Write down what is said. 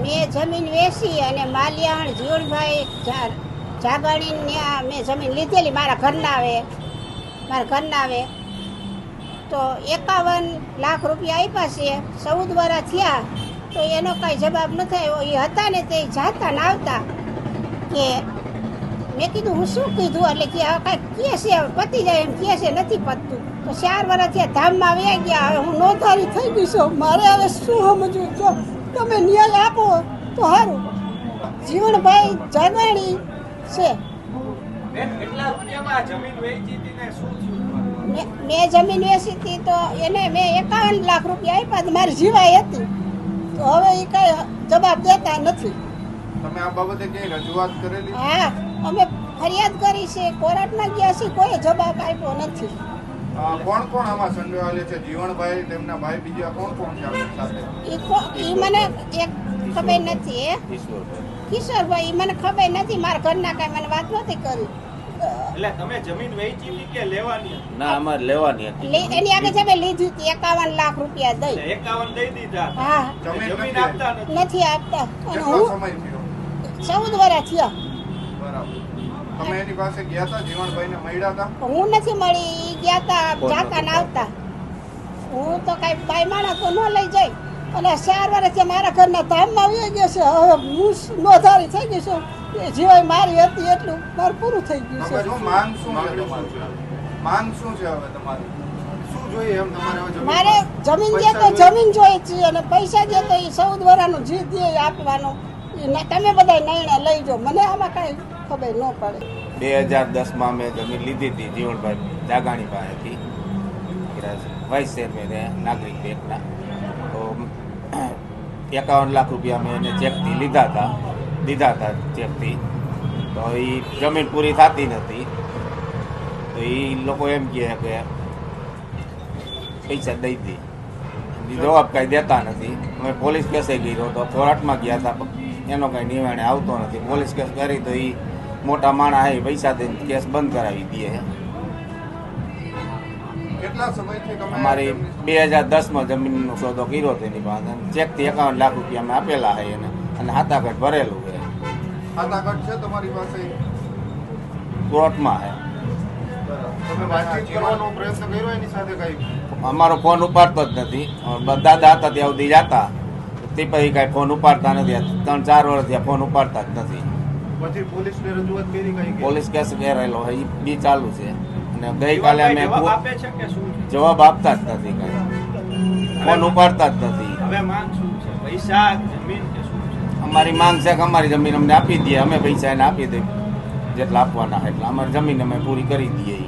મેં જમીન વેચી અને માલિયાણ જીવણભાઈ જાગાણીને મેં જમીન લીધેલી મારા ઘરના આવે તો 51 લાખ રૂપિયા આપ્યા છે 14 વર્ષ થયા તો એનો કાંઈ જવાબ ન થયો. એ હતા ને તે જાતા ને આવતા કે મેં કીધું હું શું કીધું એટલે કે કાંઈક કહે છે પતી જાય એમ કહે છે નથી પતતું. તો 4 વર્ષ થયા ધામમાં વ્યા ગયા. હવે હું નોંધારી થઈ ગઈ છું. મારે હવે શું સમજવું જો તમે ન્યાય આપો તો સારું. જીવણભાઈ જાગાણી છે. મેં જમીન વેચી હતી તો એને મેં 51 લાખ રૂપિયા આપ્યા. મારી જીવાય હતી તો હવે એ કઈ જવાબ દેતા નથી. તમે આ બાબતે કઈ રજૂઆત કરેલી? હા, અમે ફરિયાદ કરી છે, કોર્ટમાં ગયા છે, કોઈ જવાબ આપ્યો નથી. કોણ કોણ આમાં સંડોવાયેલ છે? જીવણભાઈ, તેમના ભાઈ, બીજા કોણ કોણ છે સાથે? ઈ મને એક ખબર નથી. કિશોરભાઈ મને ખબર નથી. મારા ઘરના કઈ મને વાત નથી કરી. એટલે તમે જમીન વેચી હતી કે લેવાની? ના, અમારે લેવાની હતી. એની આગળ છે મેં લીધી હતી 51 લાખ રૂપિયા દઈ. 51 દઈ દીધા. હા, જમીન આપતા નથી આપતા. અને કેટલો હું સમય થયો? 14 વર્ષ થયા. બરાબર. તમે એની પાસે ગયા હતા? જીવણભાઈને મળ્યા હતા? હું નથી મળી. ઈ ગયા તા જાતા ને આવતા. હું તો કઈ બાઈ માણસ તો ન લઈ જાય. અને 4 વર્ષથી મારા ઘરના ધામમાં આવી ગયા છે. હવે હું નોંધારી થઈ ગઈ છું. એ જીવાય મારી હતી એટલું મારું પૂરું થઈ ગયું છે. શું માંગ શું છે તમારી? માંગ શું છે હવે તમારી? શું જોઈએ એમ તમારે હવે? મારે જમીન દે તો જમીન જોઈએ છે અને પૈસા દે તો એ 14 વર્ષનું જે દે આપવાનો. તમે બધા નિર્ણય લઈ જાઓ. મને આમાં કઈ ખબર ન પડે. 2010માં મેં જમીન લીધી હતી જીવણભાઈ જાગાણી પાસેથી, વાઇસ ચેરમેન નાગરિક બેંકના. તો 51 લાખ રૂપિયા મેં એને ચેકથી દીધા હતા ચેકથી. તો એ જમીન પૂરી થતી નથી. તો એ લોકો એમ કહે કે પૈસા દઈ દે. જવાબ કાંઈ દેતા નથી. અમે પોલીસ કેસે ગયો તો કોર્ટમાં ગયા હતા, એનો કાંઈ નિર્ણય આવતો નથી. પોલીસ કેસ કરી તો એ મોટા માણસ આવી પૈસા દઈને કેસ બંધ કરાવી દે. કેટલા સમયથી તમે અમારી 2010માં જમીનનો સોદો કર્યો હતો એની પાસે. ચેકથી 51 લાખ રૂપિયા અમે આપેલા છે એને, અને હાથાઘટ ભરેલું છે. ખાતાઘટ છે તમારી પાસે? કોર્ટમાં છે. તમે વાતચીત કરવાનો પ્રયત્ન કર્યો એની સાથે કઈ? અમારો ફોન ઉપાડતો જ નથી. દાદા હતા ત્યાં સુધી જતા તે પછી કાંઈ ફોન ઉપાડતા નથી. 3-4 વર્ષથી ફોન ઉપાડતા જ નથી. પછી પોલીસને રજૂઆત કરી કઈ? પોલીસ કેસ કરેલો એ બી ચાલુ છે. અને ગઈકાલે અમે જવાબ આપે છે કે શું છે? જવાબ આપતા જ નથી. કાંઈ ફોન ઉપાડતા જ નથી. હવે માંગ શું છે? પૈસા, જમીન કે શું છે? અમારી માંગ છે કે અમારી જમીન અમને આપી દઈએ. અમે પૈસા એને આપી દઈએ જેટલા આપવાના. એટલે અમારી જમીન અમે પૂરી કરી દઈએ.